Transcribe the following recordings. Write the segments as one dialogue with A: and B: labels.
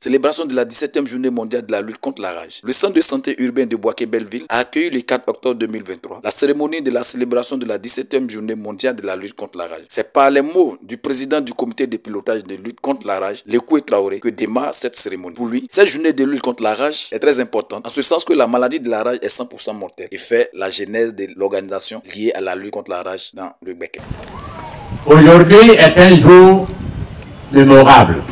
A: Célébration de la 17e journée mondiale de la lutte contre la rage. Le centre de santé urbain de Boaké-Belleville a accueilli le 4 octobre 2023 la cérémonie de la célébration de la 17e journée mondiale de la lutte contre la rage. C'est par les mots du président du comité de pilotage de lutte contre la rage, Lekoué Traoré, que démarre cette cérémonie. Pour lui, cette journée de lutte contre la rage est très importante en ce sens que la maladie de la rage est 100% mortelle et fait la genèse de l'organisation liée à la lutte contre la rage dans le Béquet.
B: Aujourd'hui est un jour mémorable.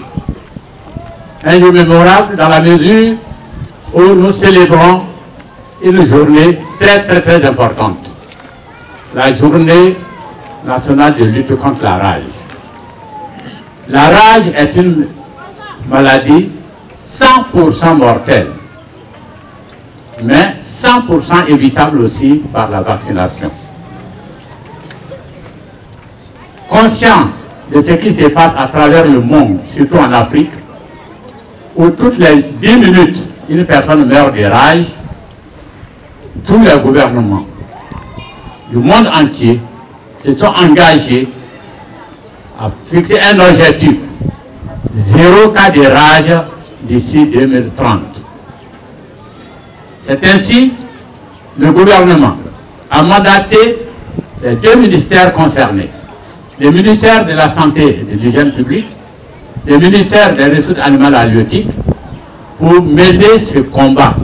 B: Un jour mémorable dans la mesure où nous célébrons une journée très importante. La journée nationale de lutte contre la rage. La rage est une maladie 100% mortelle, mais 100% évitable aussi par la vaccination. Conscient de ce qui se passe à travers le monde, surtout en Afrique, où toutes les 10 minutes, une personne meurt de rage, tous les gouvernements du monde entier se sont engagés à fixer un objectif, 0 cas de rage d'ici 2030. C'est ainsi le gouvernement a mandaté les 2 ministères concernés, le ministère de la Santé et de l'Hygiène publique, le ministère des Ressources animales et halieutiques, pour mener ce combat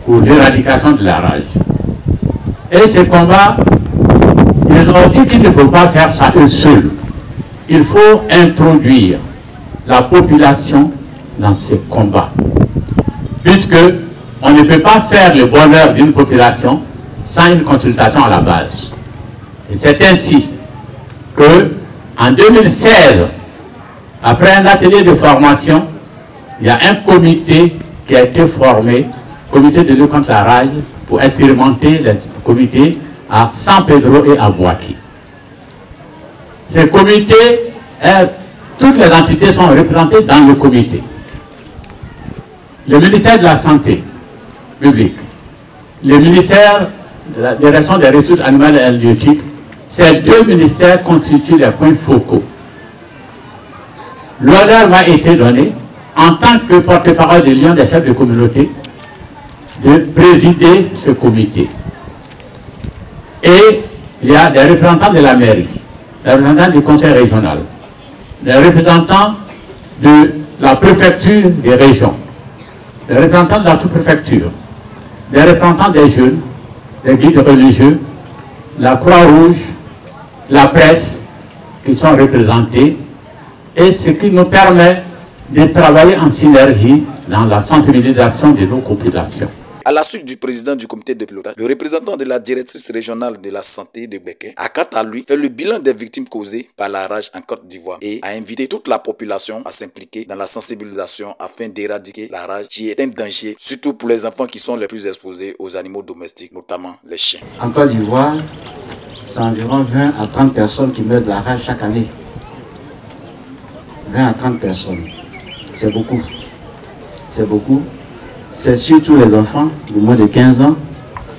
B: pour l'éradication de la rage. Et ce combat, ils ont dit qu'il ne faut pas faire ça eux seuls. Il faut introduire la population dans ce combat. Puisque on ne peut pas faire le bonheur d'une population sans une consultation à la base. Et c'est ainsi que, en 2016, après un atelier de formation, il y a un comité qui a été formé, comité de lutte contre la rage, pour expérimenter le comité à San Pedro et à Boaké. Ce comité, toutes les entités sont représentées dans le comité. Le ministère de la Santé publique, le ministère des Ressources animales et halieutiques, ces 2 ministères constituent les points focaux. L'honneur m'a été donné, en tant que porte-parole de l'Union des chefs de communauté, de présider ce comité. Et il y a des représentants de la mairie, des représentants du conseil régional, des représentants de la préfecture des régions, des représentants de la sous-préfecture, des représentants des jeunes, des guides religieux, la Croix-Rouge, la presse, qui sont représentés, et ce qui nous permet de travailler en synergie dans la sensibilisation de nos populations.
A: À la suite du président du comité de pilotage, le représentant de la directrice régionale de la santé de Béquet a quant à lui fait le bilan des victimes causées par la rage en Côte d'Ivoire et a invité toute la population à s'impliquer dans la sensibilisation afin d'éradiquer la rage qui est un danger, surtout pour les enfants qui sont les plus exposés aux animaux domestiques, notamment les chiens.
C: En Côte d'Ivoire, c'est environ 20 à 30 personnes qui meurent de la rage chaque année. 20 à 30 personnes. C'est beaucoup. C'est beaucoup. C'est surtout les enfants de moins de 15 ans.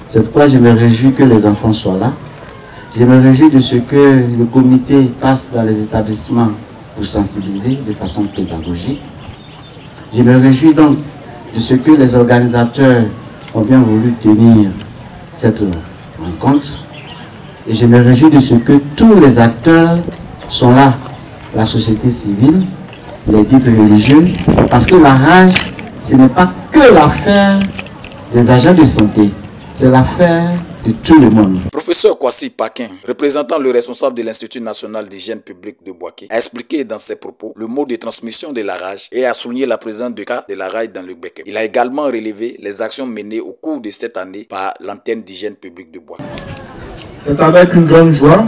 C: C'est pourquoi je me réjouis que les enfants soient là. Je me réjouis de ce que le comité passe dans les établissements pour sensibiliser de façon pédagogique. Je me réjouis donc de ce que les organisateurs ont bien voulu tenir cette rencontre. Et je me réjouis de ce que tous les acteurs sont là. La société civile, les guides religieux, parce que la rage, ce n'est pas que l'affaire des agents de santé, c'est l'affaire de tout le monde.
A: Professeur Kwasi Paquin, représentant le responsable de l'Institut national d'hygiène publique de Boaké, a expliqué dans ses propos le mode de transmission de la rage et a souligné la présence de cas de la rage dans le Béquet. Il a également relevé les actions menées au cours de cette année par l'antenne d'hygiène publique de Boaké.
D: C'est avec une grande joie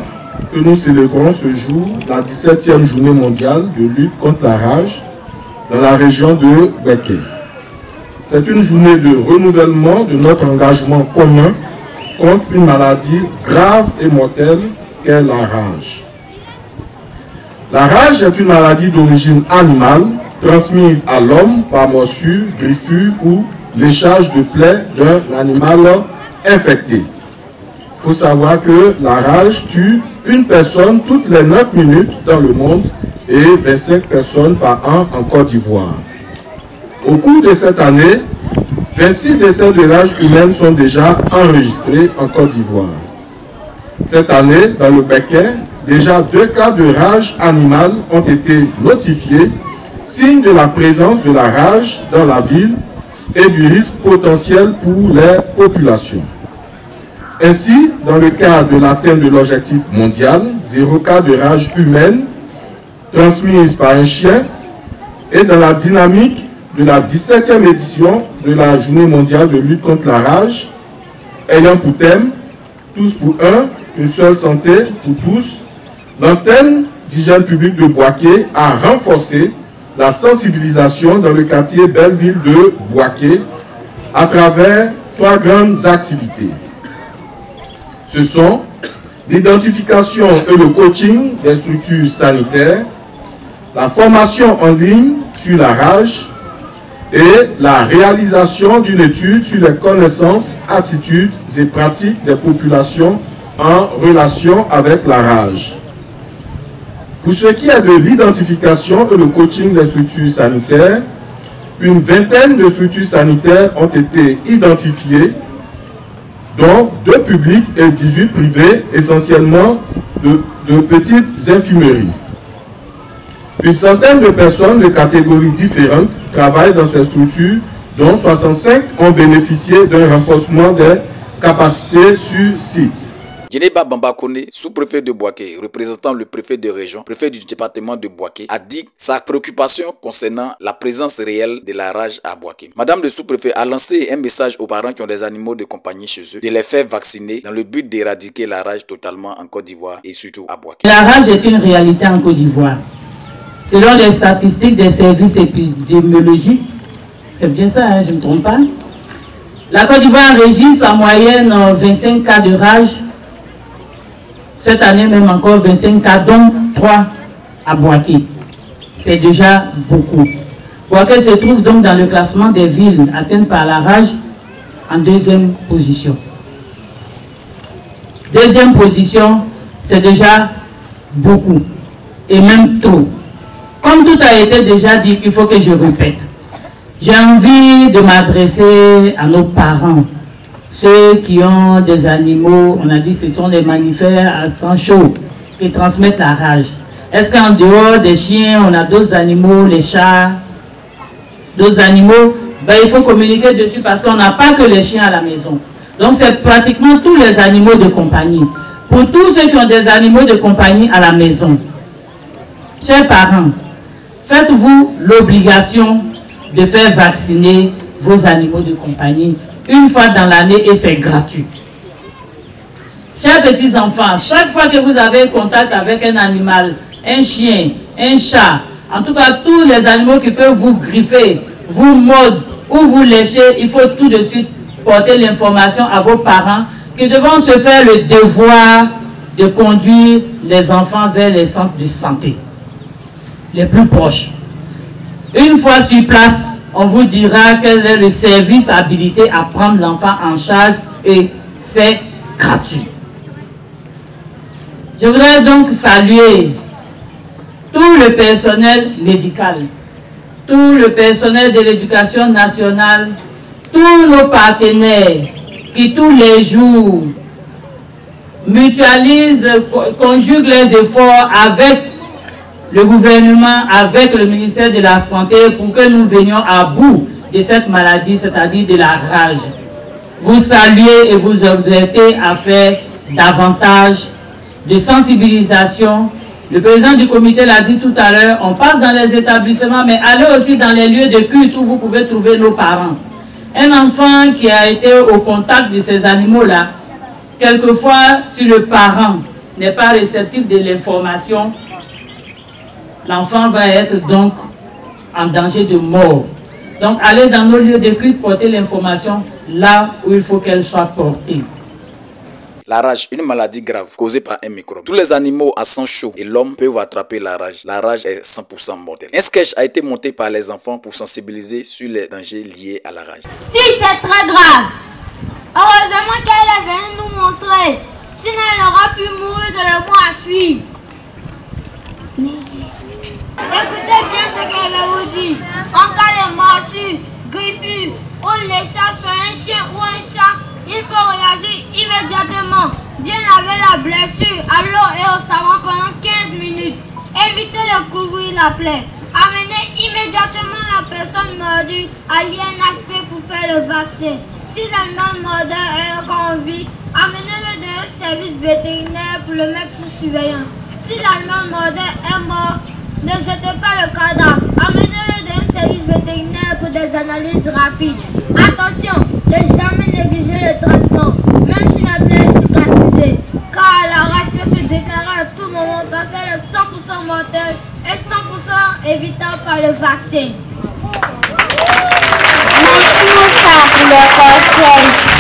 D: que nous célébrons ce jour la 17e journée mondiale de lutte contre la rage dans la région de Béquet. C'est une journée de renouvellement de notre engagement commun contre une maladie grave et mortelle qu'est la rage. La rage est une maladie d'origine animale transmise à l'homme par morsure, griffure ou léchage de plaies d'un animal infecté. Il faut savoir que la rage tue une personne toutes les 9 minutes dans le monde et 25 personnes par an en Côte d'Ivoire. Au cours de cette année, 26 décès de rage humaine sont déjà enregistrés en Côte d'Ivoire. Cette année, dans le Béquet, déjà 2 cas de rage animale ont été notifiés, signe de la présence de la rage dans la ville et du risque potentiel pour les populations. Ainsi, dans le cadre de l'atteinte de l'objectif mondial, 0 cas de rage humaine transmise par un chien, et dans la dynamique de la 17e édition de la Journée mondiale de lutte contre la rage, ayant pour thème « Tous pour un, une seule santé pour tous », l'antenne d'hygiène publique de Boaké a renforcé la sensibilisation dans le quartier Belleville de Boaké à travers 3 grandes activités. Ce sont l'identification et le coaching des structures sanitaires, la formation en ligne sur la rage et la réalisation d'une étude sur les connaissances, attitudes et pratiques des populations en relation avec la rage. Pour ce qui est de l'identification et le coaching des structures sanitaires, une vingtaine de structures sanitaires ont été identifiées, dont 2 publics et 18 privés, essentiellement de petites infirmeries. Une centaine de personnes de catégories différentes travaillent dans ces structures, dont 65 ont bénéficié d'un renforcement des capacités sur site.
A: Djeneba Bamba Kone, sous-préfet de Boaké, représentant le préfet de région, préfet du département de Boaké, a dit sa préoccupation concernant la présence réelle de la rage à Boaké. Madame le sous-préfet a lancé un message aux parents qui ont des animaux de compagnie chez eux, de les faire vacciner dans le but d'éradiquer la rage totalement en Côte d'Ivoire et surtout à Boaké.
E: La rage est une réalité en Côte d'Ivoire. Selon les statistiques des services épidémiologiques, c'est bien ça, hein, je ne me trompe pas, la Côte d'Ivoire enregistre en moyenne 25 cas de rage. Cette année même encore 25 cas, dont 3 à Boaké. C'est déjà beaucoup. Boaké se trouve donc dans le classement des villes atteintes par la rage en 2e position. 2e position, c'est déjà beaucoup et même trop. Comme tout a été déjà dit, il faut que je répète. J'ai envie de m'adresser à nos parents. Ceux qui ont des animaux, on a dit que ce sont des mammifères à sang chaud qui transmettent la rage. Est-ce qu'en dehors des chiens, on a d'autres animaux, les chats, d'autres animaux? Ben, il faut communiquer dessus parce qu'on n'a pas que les chiens à la maison. Donc c'est pratiquement tous les animaux de compagnie. Pour tous ceux qui ont des animaux de compagnie à la maison, chers parents, faites-vous l'obligation de faire vacciner vos animaux de compagnie une fois dans l'année et c'est gratuit. Chers petits enfants, chaque fois que vous avez contact avec un animal, un chien, un chat, en tout cas tous les animaux qui peuvent vous griffer, vous mordre ou vous lécher, il faut tout de suite porter l'information à vos parents qui devront se faire le devoir de conduire les enfants vers les centres de santé les plus proches. Une fois sur place, on vous dira quel est le service habilité à prendre l'enfant en charge et c'est gratuit. Je voudrais donc saluer tout le personnel médical, tout le personnel de l'éducation nationale, tous nos partenaires qui tous les jours mutualisent, conjuguent les efforts avec le gouvernement, avec le ministère de la Santé pour que nous venions à bout de cette maladie, c'est-à-dire de la rage. Vous saluez et vous exhortez à faire davantage de sensibilisation. Le président du comité l'a dit tout à l'heure, on passe dans les établissements, mais allez aussi dans les lieux de culte où vous pouvez trouver nos parents. Un enfant qui a été au contact de ces animaux-là, quelquefois, si le parent n'est pas réceptif de l'information, l'enfant va être donc en danger de mort. Donc, allez dans nos lieux de culte, porter l'information là où il faut qu'elle soit portée.
A: La rage, une maladie grave causée par un microbe. Tous les animaux à sang chaud et l'homme peuvent attraper la rage. La rage est 100% mortelle. Un sketch a été monté par les enfants pour sensibiliser sur les dangers liés à la rage.
F: Si, c'est très grave. Heureusement qu'elle est venue nous montrer. Sinon, elle aura pu mourir de le mois à suivre. Et Écoutez bien ce que je vais vous dire. En cas de morsure, griffure ou léchage par un chien ou un chat, il faut réagir immédiatement. Bien laver la blessure à l'eau et au savon pendant 15 minutes. Évitez de couvrir la plaie. Amenez immédiatement la personne mordue à l'INHP pour faire le vaccin. Si l'animal mordeur est encore en vie, amenez-le dans un service vétérinaire pour le mettre sous surveillance. Si l'animal mordeur est mort, ne jetez pas le cadavre. Amenez-le dans un service vétérinaire pour des analyses rapides. Attention, ne jamais négliger le traitement, même si la plaie est cicatrisée, car la rage peut se déclarer à tout moment car c'est le 100% mortel et 100% évitable par le vaccin.
G: Merci Moussa pour le conseil.